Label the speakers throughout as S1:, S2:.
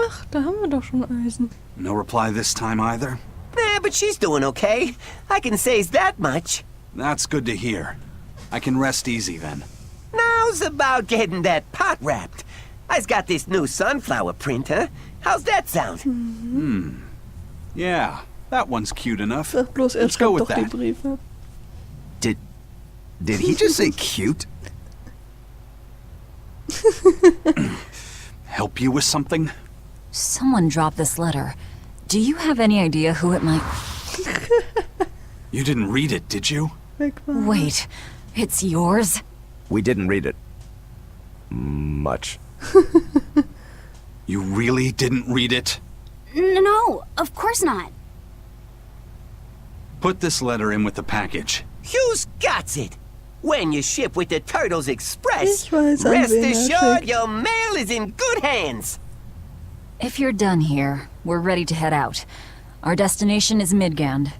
S1: Ach, da haben wir doch schon Eisen.
S2: No reply this time either?
S3: But she's doing okay. I can say that much.
S2: That's good to hear. I can rest easy then.
S3: Now's about getting that pot wrapped. I's got this new sunflower printer. How's that sound?
S2: Yeah, that one's cute enough.
S1: Sag bloß, er
S2: Let's go
S1: schreibt
S2: with
S1: doch die
S2: that.
S1: Briefe.
S4: Did he just say cute?
S2: Help you with something?
S5: Someone dropped this letter. Do you have any idea who it might...
S2: You didn't read it, did you?
S1: Weg war.
S5: Wait, it's yours?
S4: We didn't read it. Much.
S2: You really didn't read it?
S6: No, of course not.
S2: Put this letter in with the package.
S3: Who's got it? When you ship with the Turtles Express,
S1: Ich weiß, an
S3: rest
S1: wen er
S3: assured
S1: schickt.
S3: your mail is in good hands.
S5: If you're done here, we're ready to head out. Our destination is Midgand.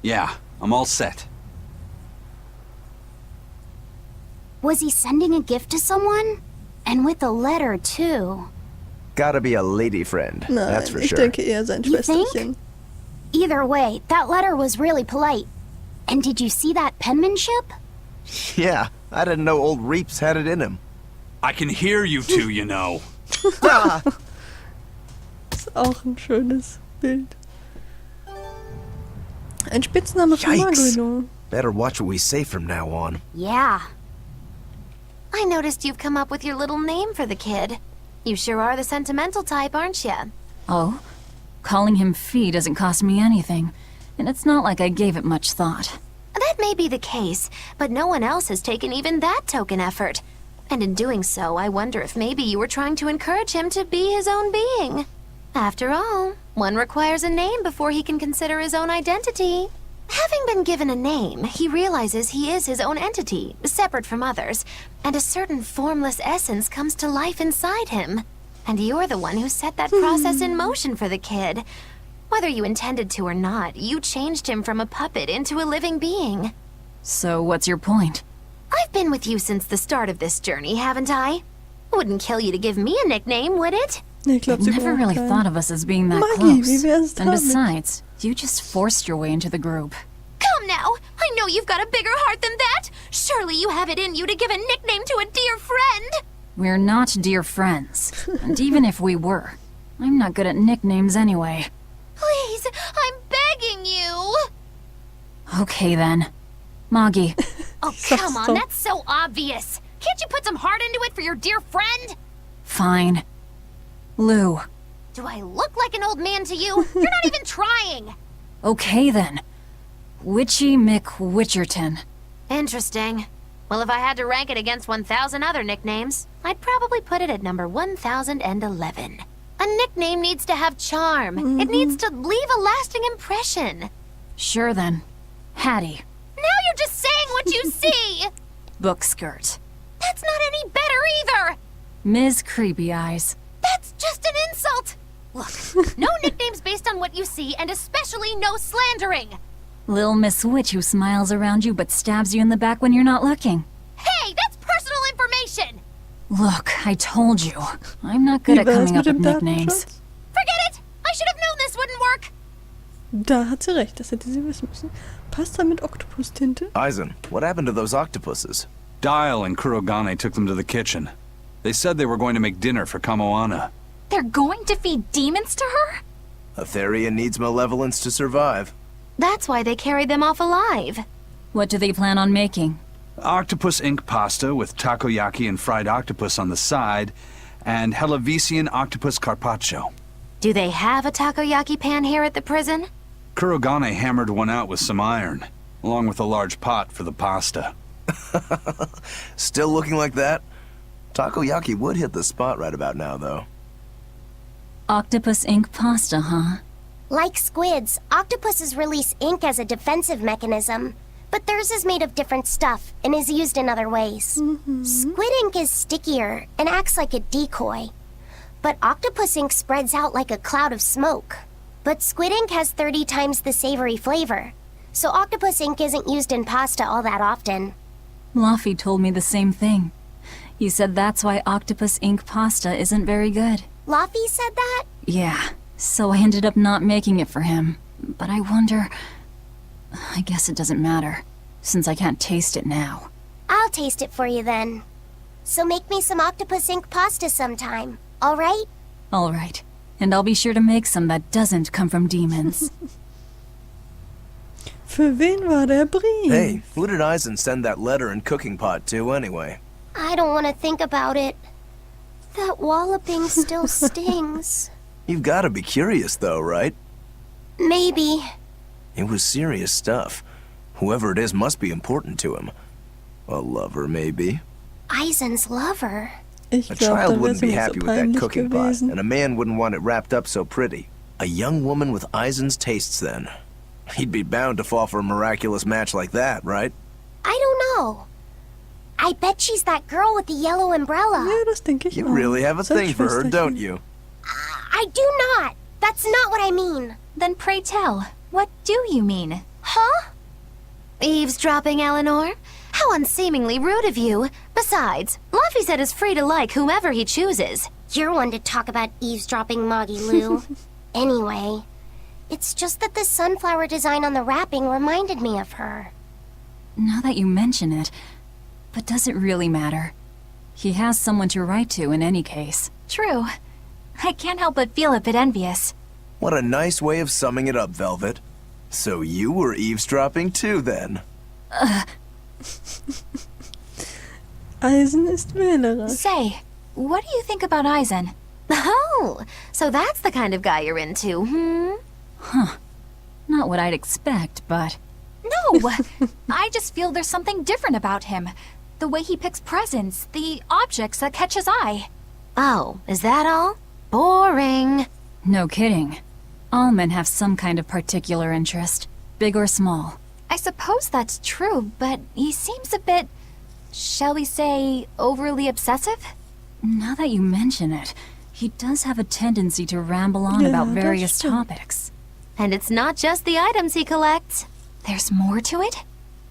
S2: Yeah, I'm all set.
S6: Was he sending a gift to someone? And with a letter, too.
S4: Gotta be a lady friend,
S1: Nein,
S4: that's for
S1: ich
S4: sure.
S1: denke eher sein
S6: You think?
S1: Schwesterchen.
S6: Either way, that letter was really polite. And did you see that penmanship?
S4: Yeah, I didn't know old Reeps had it in him.
S2: I can hear you two, you know.
S3: Ah,
S1: Ist auch ein schönes Bild. Ein Spitzname für
S4: Yikes.
S1: Magrino.
S4: Better watch what we say from now on.
S6: Yeah.
S7: I noticed you've come up with your little name for the kid. You sure are the sentimental type, aren't you?
S5: Oh? Calling him Fee doesn't cost me anything. And it's not like I gave it much thought.
S7: That may be the case, but no one else has taken even that token effort. And in doing so, I wonder if maybe you were trying to encourage him to be his own being. After all, one requires a name before he can consider his own identity. Having been given a name, he realizes he is his own entity, separate from others, and a certain formless essence comes to life inside him. And you're the one who set that process in motion for the kid. Whether you intended to or not, you changed him from a puppet into a living being.
S5: So what's your point?
S7: I've been with you since the start of this journey, haven't I? Wouldn't kill you to give me a nickname, would it?
S1: Nee, ich glaub,
S5: I've
S1: sie
S5: never
S1: braucht
S5: really
S1: keinen.
S5: thought of us as being that
S1: Maggie, wie
S5: close.
S1: wär's
S5: And
S1: damit?
S5: besides, you just forced your way into the group.
S7: Come now! I know you've got a bigger heart than that! Surely you have it in you to give a nickname to a dear friend!
S5: We're not dear friends. And even if we were, I'm not good at nicknames anyway.
S7: Please, I'm begging you!
S5: Okay then. Moggy.
S7: Oh, come on, that's so obvious! Can't you put some heart into it for your dear friend?
S5: Fine. Lou.
S7: Do I look like an old man to you? You're not even trying!
S5: Okay then. Witchy McWitcherton.
S7: Interesting. Well, if I had to rank it against 1,000 other nicknames, I'd probably put it at number 1,011. A nickname needs to have charm. It needs to leave a lasting impression.
S5: Sure then. Hattie.
S7: Now you're just saying what you see!
S5: Book skirt.
S7: That's not any better either!
S5: Ms. Creepy Eyes.
S7: That's just an insult! Look, no nicknames based on what you see, and especially no slandering!
S5: Lil Miss Witch who smiles around you but stabs you in the back when you're not looking.
S7: Hey, that's personal information!
S5: Look, I told you. I'm not good
S1: Wie
S5: at
S1: wär's
S5: coming
S1: mit
S5: up with
S1: dem
S5: nicknames.
S1: Datenschutz?
S7: Forget it! I should have known this wouldn't work!
S1: Da hat sie recht, das hätte sie wissen müssen. Pasta mit Oktopustinte?
S4: Eisen, what happened to those octopuses?
S2: Dial and Kurogane took them to the kitchen. They said they were going to make dinner for Kamoana.
S6: They're going to feed demons to her?
S4: Etheria needs malevolence to survive.
S7: That's why they carried them off alive.
S5: What do they plan on making?
S2: Octopus ink pasta with takoyaki and fried octopus on the side, and Hellavesian octopus carpaccio.
S7: Do they have a takoyaki pan here at the prison?
S2: Kurogane hammered one out with some iron, along with a large pot for the pasta.
S4: Still looking like that? Takoyaki would hit the spot right about now, though.
S5: Octopus ink pasta, huh?
S8: Like squids, octopuses release ink as a defensive mechanism, but theirs is made of different stuff and is used in other ways. Squid ink is stickier and acts like a decoy, but octopus ink spreads out like a cloud of smoke. But squid ink has 30 times the savory flavor, so octopus ink isn't used in pasta all that often.
S5: Luffy told me the same thing. He said that's why octopus ink pasta isn't very good.
S8: Luffy said that?
S5: Yeah, so I ended up not making it for him. But I wonder... I guess it doesn't matter, since I can't taste it now.
S8: I'll taste it for you then. So make me some octopus ink pasta sometime, alright?
S5: Alright, and I'll be sure to make some that doesn't come from demons.
S1: Für wen war der Brief?
S4: Hey, who did Eisen send that letter and cooking pot to anyway?
S8: I don't want to think about it. That walloping still stings.
S4: You've got to be curious though, right?
S8: Maybe.
S4: It was serious stuff. Whoever it is must be important to him. A lover, maybe.
S8: Eizen's lover.
S1: Ich
S4: A
S1: glaub,
S4: child
S1: dann
S4: wouldn't
S1: wär's
S4: be
S1: mir so
S4: happy with that
S1: peinlich
S4: cooking pot,
S1: gewesen.
S4: and a man wouldn't want it wrapped up so pretty. A young woman with Eisen's tastes, then. He'd be bound to fall for a miraculous match like that, right?
S8: I don't know. I bet she's that girl with the yellow umbrella.
S1: Ja, das denke ich
S4: You
S1: auch.
S4: really have a
S1: Sein
S4: thing for her,
S1: Schwesterchen.
S4: don't you?
S8: I do not. That's not what I mean.
S7: Then pray tell, what do you mean?
S8: Huh?
S7: Eavesdropping, Eleanor? How unseemingly rude of you. Besides, Luffy said is free to like whomever he chooses.
S8: You're one to talk about eavesdropping, Moggy Lou. Anyway, it's just that the sunflower design on the wrapping reminded me of her.
S5: Now that you mention it, but does it really matter? He has someone to write to in any case.
S7: True. I can't help but feel a bit envious.
S4: What a nice way of summing it up, Velvet. So you were eavesdropping too, then?
S1: Eisen ist wählerisch.
S7: Say, what do you think about Eisen? Oh, so that's the kind of guy you're into, hmm?
S5: Not what I'd expect, but...
S9: No! I just feel there's something different about him. The way he picks presents, the objects that catch his eye.
S7: Oh, is that all? Boring.
S5: No kidding. All men have some kind of particular interest, big or small.
S9: I suppose that's true, but he seems a bit, shall we say, overly obsessive?
S5: Now that you mention it, he does have a tendency to ramble on
S1: Yeah,
S5: about
S1: das
S5: various
S1: stimmt.
S5: topics.
S7: And it's not just the items he collects.
S9: There's more to it?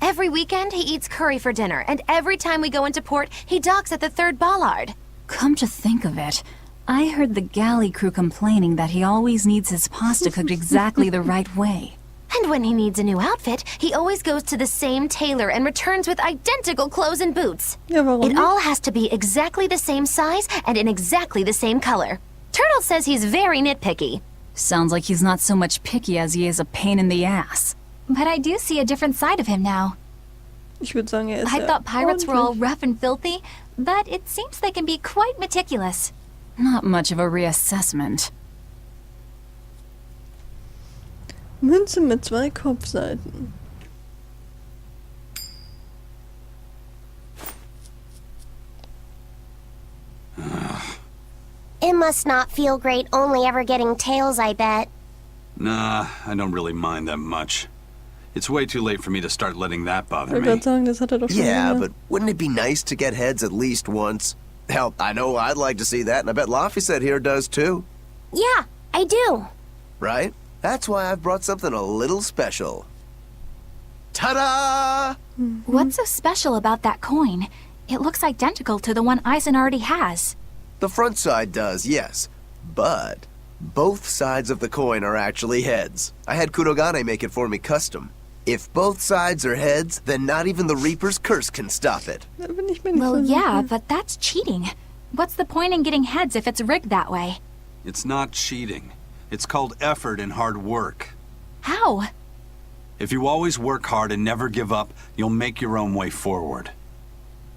S7: Every weekend, he eats curry for dinner, and every time we go into port, he docks at the 3rd bollard.
S5: Come to think of it, I heard the galley crew complaining that he always needs his pasta cooked exactly the right way.
S7: And when he needs a new outfit, he always goes to the same tailor and returns with identical clothes and boots.
S1: Ja, warum
S7: It
S1: nicht?
S7: all has to be exactly the same size and in exactly the same color. Turtle says he's very nitpicky.
S5: Sounds like he's not so much picky as he is a pain in the ass.
S9: But I do see a different side of him now.
S1: Ich würde sagen, er ist
S9: I
S1: sehr
S9: thought pirates were all
S1: ordentlich.
S9: rough and filthy, but it seems they can be quite meticulous.
S5: Not much of a reassessment.
S1: Münze mit 2 Kopfseiten.
S8: It must not feel great only ever getting tails, I bet.
S2: Nah, I don't really mind that much. It's way too late for me to start letting that
S1: Ich
S2: bother
S1: wollte
S2: me.
S1: gerade sagen, das hat er doch schon
S4: Yeah,
S1: länger.
S4: but wouldn't it be nice to get heads at least once? Hell, I know I'd like to see that, and I bet Laphicet here does too.
S8: Yeah, I do.
S4: Right? That's why I've brought something a little special. Ta-da!
S9: What's so special about that coin? It looks identical to the one Eisen already has.
S4: The front side does, yes. But both sides of the coin are actually heads. I had Kurogane make it for me custom. If both sides are heads, then not even the Reaper's curse can stop it.
S1: Da bin ich mir nicht
S9: Well,
S1: so
S9: yeah,
S1: sicher.
S9: but that's cheating. What's the point in getting heads if it's rigged that way?
S2: It's not cheating. It's called effort and hard work.
S9: How?
S2: If you always work hard and never give up, you'll make your own way forward.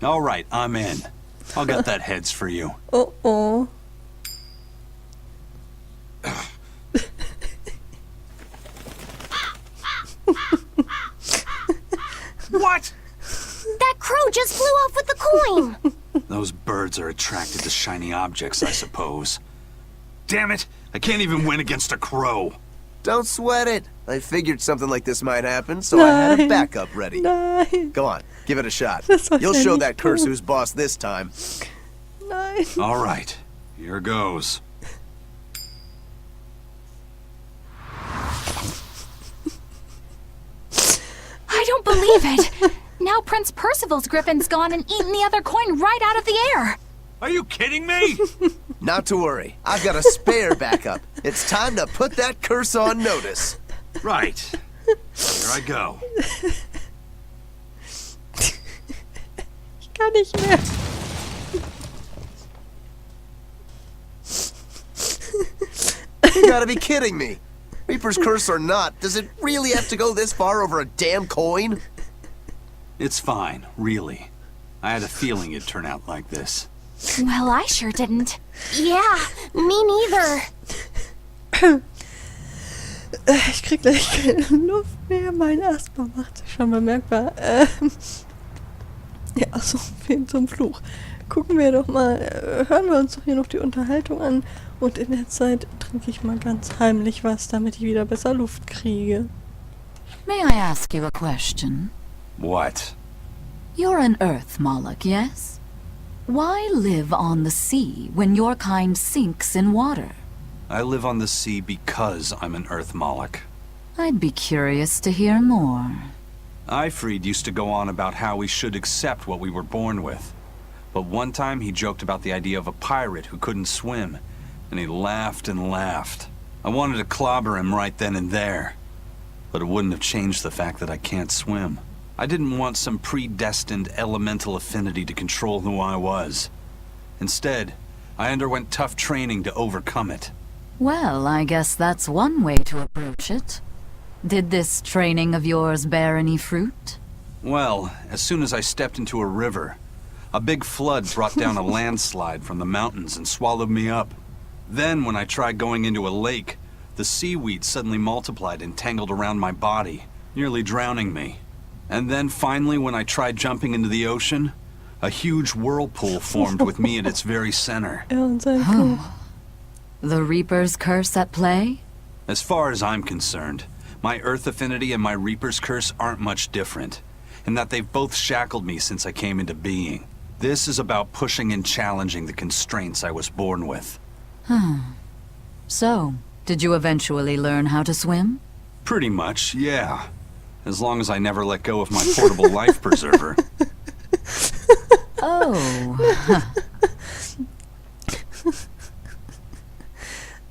S2: All right, I'm in. I'll get that heads for you.
S1: Oh oh.
S2: What?
S8: That crow just flew off with the coin.
S2: Those birds are attracted to shiny objects, I suppose. Damn it! I can't even win against a crow.
S4: Don't sweat it. I figured something like this might happen, so I had a
S1: Nein.
S4: backup ready.
S1: Nein,
S4: Go on, give it a shot.
S1: Das soll
S4: You'll
S1: ja
S4: show
S1: nicht
S4: that curse
S1: tun.
S4: who's boss this time.
S1: nein.
S2: All right, here goes.
S9: I don't believe it! Now Prince Percival's griffin's gone and eaten the other coin right out of the air!
S2: Are you kidding me?
S4: Not to worry. I've got a spare backup. It's time to put that curse on notice.
S2: Right. Here I go.
S1: Ich kann nicht mehr.
S4: You gotta be kidding me. Reaper's curse or not, does it really have to go this far over a damn coin?
S2: It's fine, really. I had a feeling it'd turn out like this.
S9: Well, I sure didn't.
S8: Yeah, me neither.
S1: Ich krieg gleich keine Luft mehr. Mein Asthma macht sich schon bemerkbar. Ja, so viel zum Fluch. Gucken wir doch mal, hören wir uns doch hier noch die Unterhaltung an und in der Zeit trinke ich mal ganz heimlich was, damit ich wieder besser Luft kriege.
S5: May I ask you a question?
S2: What?
S5: You're an Earth Moloch, yes? Why live on the sea when your kind sinks in water?
S2: I live on the sea because I'm an Earth Moloch.
S5: I'd be curious to hear more.
S2: Eifried used to go on about how we should accept what we were born with. But one time he joked about the idea of a pirate who couldn't swim, and he laughed and laughed. I wanted to clobber him right then and there, but it wouldn't have changed the fact that I can't swim. I didn't want some predestined elemental affinity to control who I was. Instead, I underwent tough training to overcome it.
S5: Well, I guess that's one way to approach it. Did this training of yours bear any fruit?
S2: Well, as soon as I stepped into a river, a big flood brought down a landslide from the mountains and swallowed me up. Then, when I tried going into a lake, the seaweed suddenly multiplied and tangled around my body, nearly drowning me. And then finally, when I tried jumping into the ocean, a huge whirlpool formed with me at its very center.
S1: Und sein Fluch.
S5: The Reaper's curse at play?
S2: As far as I'm concerned, my Earth affinity and my Reaper's curse aren't much different, in that they've both shackled me since I came into being. This is about pushing and challenging the constraints I was born with.
S5: So, did you eventually learn how to swim?
S2: Pretty much, yeah. As long as I never let go of my portable life preserver.
S5: Oh.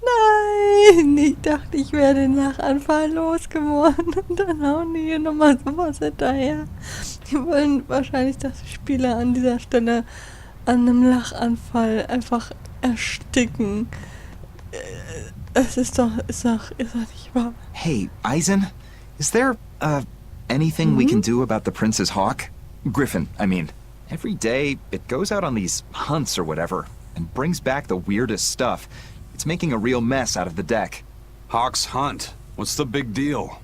S1: Nein, ich dachte, ich wäre den Lachanfall losgeworden und dann hauen die hier nochmal sowas hinterher. Die wollen wahrscheinlich, dass die Spieler an dieser Stelle an einem Lachanfall einfach ersticken. Es ist doch nicht wahr.
S10: Hey, Eizen, is there, anything we can do about the prince's hawk? Griffin, I mean. Every day, it goes out on these hunts or whatever, and brings back the weirdest stuff. It's making a real mess out of the deck.
S2: Hawk's hunt. What's the big deal?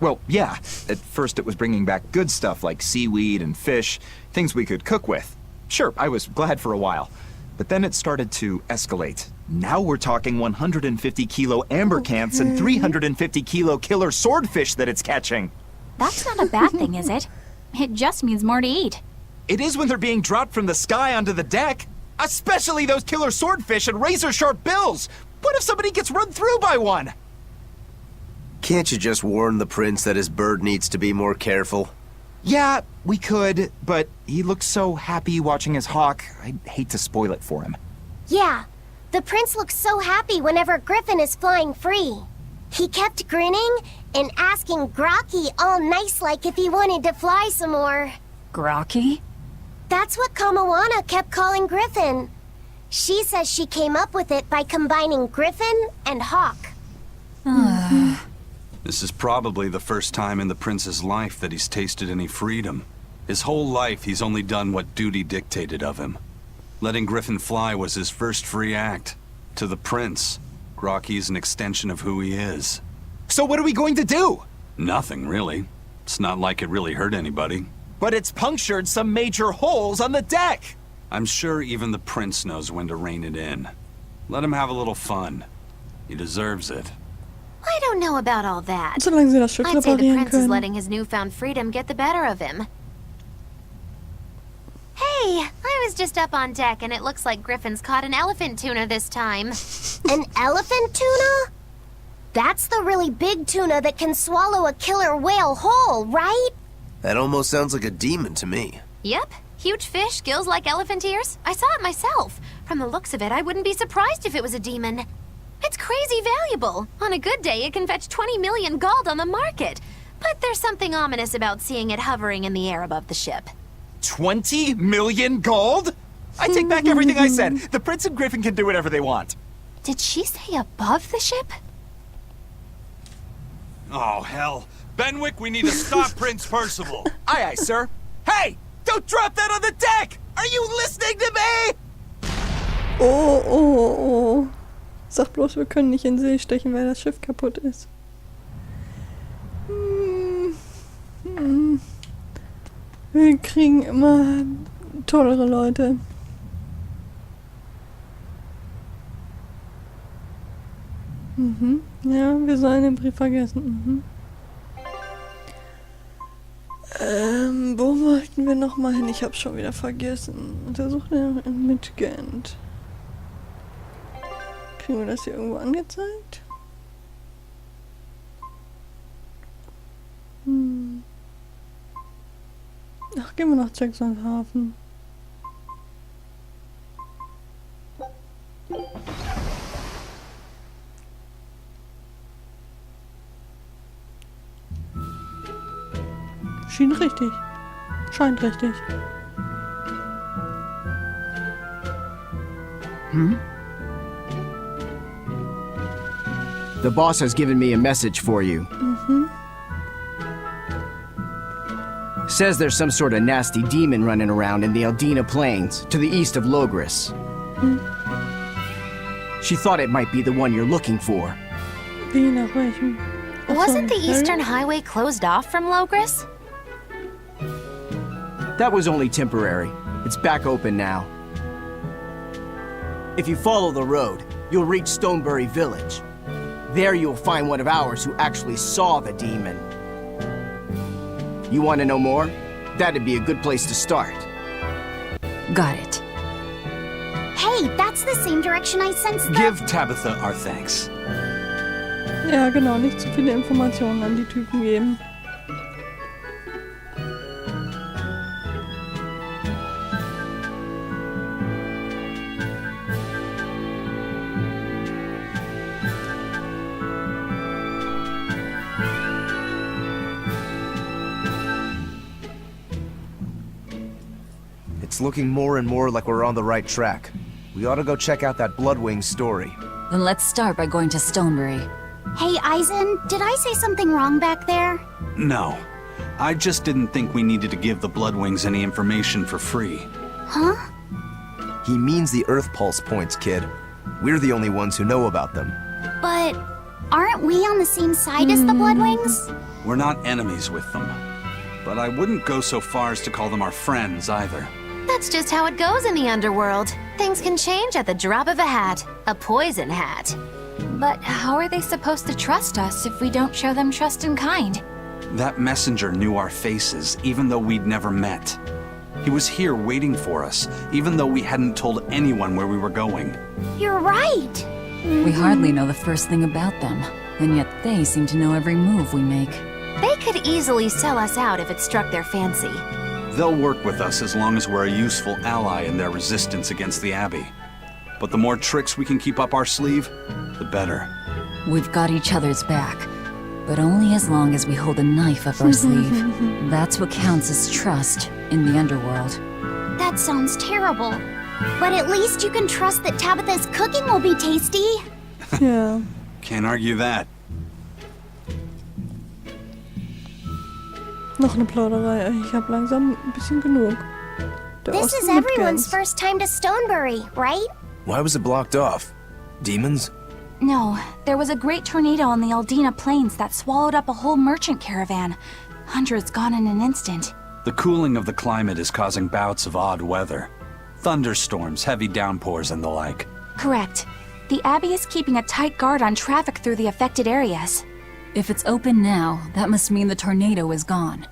S10: Well, yeah. At first it was bringing back good stuff like seaweed and fish, things we could cook with. Sure, I was glad for a while. But then it started to escalate. Now we're talking 150-kilo amber cants and 350-kilo killer swordfish that it's catching.
S9: That's not a bad thing, is it? It just means more to eat.
S10: It is when they're being dropped from the sky onto the deck. Especially those killer swordfish and razor-sharp bills! What if somebody gets run through by one?
S4: Can't you just warn the prince that his bird needs to be more careful?
S10: Yeah, we could, but he looks so happy watching his hawk, I'd hate to spoil it for him.
S8: Yeah, the prince looks so happy whenever Griffin is flying free. He kept grinning and asking Grocky all nice-like if he wanted to fly some more.
S5: Grocky?
S8: That's what Kamawana kept calling Griffin. She says she came up with it by combining Griffin and Hawk.
S2: This is probably the first time in the prince's life that he's tasted any freedom. His whole life he's only done what duty dictated of him. Letting Griffin fly was his first free act. To the prince, Grocky's an extension of who he is.
S10: So what are we going to do?
S2: Nothing, really. It's not like it really hurt anybody.
S10: But it's punctured some major holes on the deck!
S2: I'm sure even the prince knows when to rein it in. Let him have a little fun. He deserves it.
S7: I don't know about all that.
S1: Solange sie das Stück
S7: I'd say the
S1: reparieren
S7: prince is
S1: können.
S7: letting his newfound freedom get the better of him. Hey, I was just up on deck and it looks like Griffin's caught an elephant tuna this time.
S8: An elephant tuna? That's the really big tuna that can swallow a killer whale whole, right?
S4: That almost sounds like a demon to me.
S7: Yep, Huge fish, gills like elephant ears? I saw it myself. From the looks of it, I wouldn't be surprised if it was a demon. It's crazy valuable. On a good day, it can fetch 20 million gold on the market. But there's something ominous about seeing it hovering in the air above the ship.
S10: 20 million gold? I take back everything I said. The Prince and Griffin can do whatever they want.
S9: Did she say above the ship?
S2: Oh, hell. Benwick, we need to stop Prince Percival.
S10: Aye, aye, sir. Hey! Don't drop that on the deck! Are you listening to me?
S1: Oh, oh, oh. Sag bloß, wir können nicht in See stechen, weil das Schiff kaputt ist. Wir kriegen immer tollere Leute. Ja, wir sollen den Brief vergessen. Wo wollten wir noch mal hin? Ich hab's schon wieder vergessen. Untersucht den Mitgend. Kriegen wir das hier irgendwo angezeigt? Ach, gehen wir nach Jacksonhafen. Schien richtig. Scheint richtig.
S11: The boss has given me a message for you. Says there's some sort of nasty demon running around in the Aldina Plains, to the east of Logris. She thought it might be the one you're looking for.
S1: Wie nach welchem?
S7: Wasn't the Eastern Highway closed off from Logris?
S11: That was only temporary. It's back open now. If you follow the road, you'll reach Stonebury Village. There you'll find one of ours who actually saw the demon. You want to know more? That'd be a good place to start.
S5: Got it.
S8: Hey, that's the same direction I sensed the...
S2: Give Tabitha our thanks.
S1: Ja, genau, nicht zu viele Informationen an die Typen geben.
S4: It's looking more and more like we're on the right track. We ought to go check out that Bloodwing story.
S5: Then let's start by going to Stonebury.
S8: Hey, Eizen, did I say something wrong back there?
S2: No. I just didn't think we needed to give the Bloodwings any information for free.
S8: Huh?
S4: He means the Earth Pulse points, kid. We're the only ones who know about them.
S8: But aren't we on the same side as the Bloodwings?
S2: We're not enemies with them. But I wouldn't go so far as to call them our friends either.
S7: That's just how it goes in the underworld. Things can change at the drop of a hat. A poison hat.
S9: But how are they supposed to trust us if we don't show them trust in kind?
S2: That messenger knew our faces, even though we'd never met. He was here waiting for us, even though we hadn't told anyone where we were going.
S8: You're right.
S5: We hardly know the first thing about them, and yet they seem to know every move we make.
S7: They could easily sell us out if it struck their fancy.
S2: They'll work with us as long as we're a useful ally in their resistance against the Abbey. But the more tricks we can keep up our sleeve, the better.
S5: We've got each other's back, but only as long as we hold a knife up our sleeve. That's what counts as trust in the underworld.
S8: That sounds terrible. But at least you can trust that Tabitha's cooking will be tasty.
S1: Ja.
S2: Can't argue that.
S1: Noch eine Plauderei. Ich hab langsam ein bisschen genug. Der
S8: This
S1: Osten
S8: is
S1: mit
S8: everyone's
S1: Gans.
S8: first time to Stonebury, right?
S4: Why was it blocked off? Demons?
S9: No, there was a great tornado on the Aldina Plains that swallowed up a whole merchant caravan. Hundreds gone in an instant.
S2: The cooling of the climate is causing bouts of odd weather. Thunderstorms, heavy downpours, and the like.
S9: Correct. The Abbey is keeping a tight guard on traffic through the affected areas.
S5: If it's open now, that must mean the tornado is gone.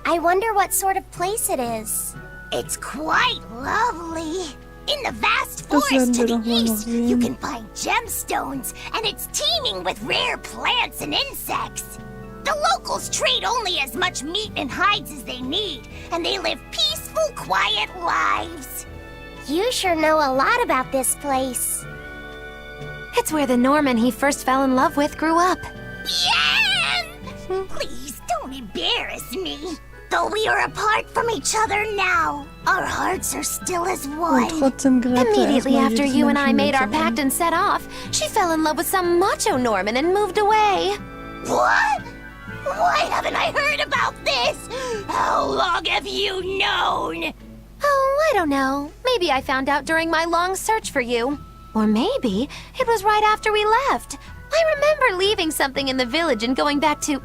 S8: I wonder what sort of place it is.
S12: It's quite lovely. In the vast
S1: Das werden
S12: forest to
S1: wir
S12: the
S1: doch wohl noch
S12: east, you
S1: sehen.
S12: can find gemstones, and it's teeming with rare plants and insects. The locals trade only as much meat and hides as they need, and they live peaceful peaceful, quiet lives.
S8: You sure know a lot about this place.
S7: It's where the Norman he first fell in love with grew up.
S12: Yeah! Please don't embarrass me. Though we are apart from each other now, our hearts are still as
S1: Und
S12: one.
S1: trotzdem greift er
S7: Immediately
S1: erstmal
S7: after
S1: jedes
S7: you and I
S1: Menschen
S7: made our
S1: mit so an.
S7: pact and set off, she fell in love with some macho Norman and moved away.
S12: What? Why haven't I heard about this? How long have you known?
S7: Oh, I don't know. Maybe I found out during my long search for you. Or maybe it was right after we left. I remember leaving something in the village and going back to...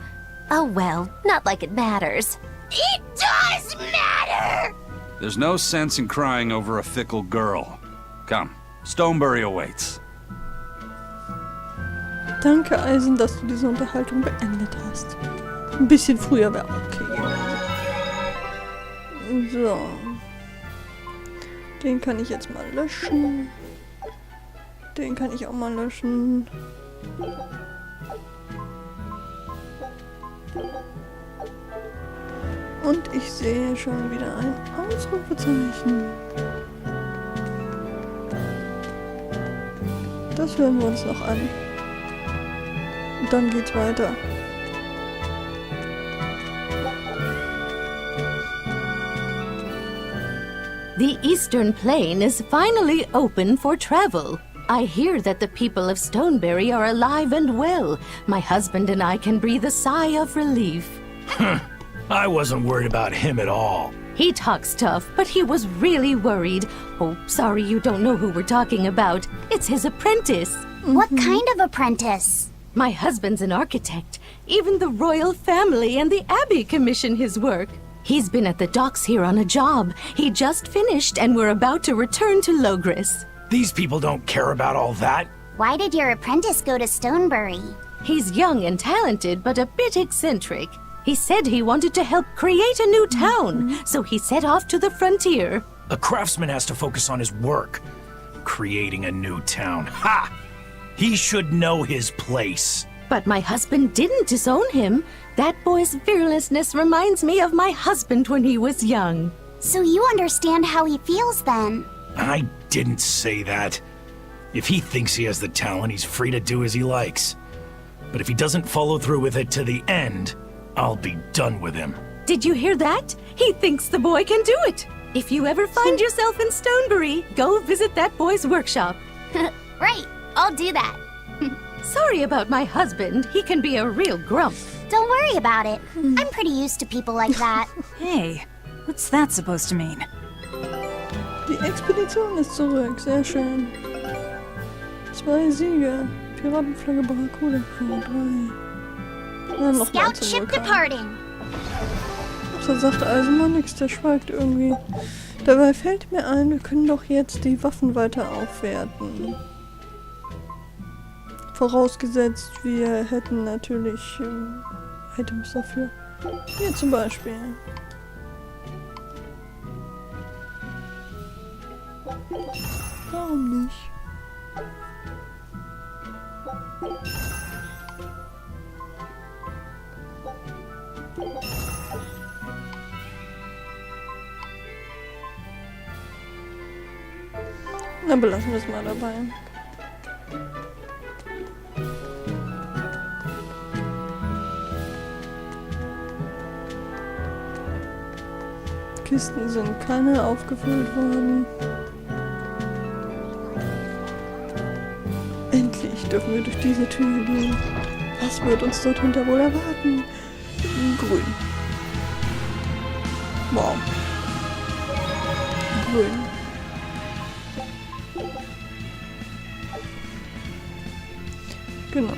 S7: Oh well, not like it matters.
S12: It does matter!
S2: There's no sense in crying over a fickle girl. Come, Stonebury awaits.
S1: Danke, Eisen, dass du diese Unterhaltung beendet hast. Ein bisschen früher wäre okay gewesen. So. Den kann ich jetzt mal löschen. Den kann ich auch mal löschen. Und ich sehe schon wieder ein Ausrufezeichen. Das hören wir uns noch an. Und dann geht's weiter.
S13: The Eastern Plain is finally open for travel. I hear that the people of Stonebury are alive and well. My husband and I can breathe a sigh of relief.
S14: I wasn't worried about him at all.
S13: He talks tough, but he was really worried. Oh, sorry you don't know who we're talking about. It's his apprentice.
S8: What kind of apprentice?
S13: My husband's an architect. Even the royal family and the abbey commission his work. He's been at the docks here on a job. He just finished and we're about to return to Logris.
S14: These people don't care about all that.
S8: Why did your apprentice go to Stonebury?
S13: He's young and talented, but a bit eccentric. He said he wanted to help create a new town, so he set off to the frontier.
S14: A craftsman has to focus on his work. Creating a new town. Ha! He should know his place.
S13: But my husband didn't disown him. That boy's fearlessness reminds me of my husband when he was young.
S8: So you understand how he feels then?
S14: I didn't say that. If he thinks he has the talent, he's free to do as he likes. But if he doesn't follow through with it to the end, I'll be done with him.
S13: Did you hear that? He thinks the boy can do it. If you ever find yourself in Stonebury, go visit that boy's workshop.
S8: Right, I'll do that.
S13: Sorry about my husband. He can be a real grump.
S8: Don't worry about it. I'm pretty used to people like that.
S5: Hey, what's that supposed to mean?
S1: Die Expedition ist zurück, sehr schön. 2 Siege. Piratenflagge Barracuda, 3. Dann noch mal
S8: Scout ship
S1: zurück.
S8: departing.
S1: Da sagt Eisen mal nichts, der schweigt irgendwie. Dabei fällt mir ein, wir können doch jetzt die Waffen weiter aufwerten. Vorausgesetzt, wir hätten natürlich Items dafür. Hier zum Beispiel. Warum nicht? Dann belassen wir es mal dabei. Kisten sind keine aufgefüllt worden. Endlich dürfen wir durch diese Tür gehen. Was wird uns dort hinter wohl erwarten? Grün. Wow. Grün. Genau.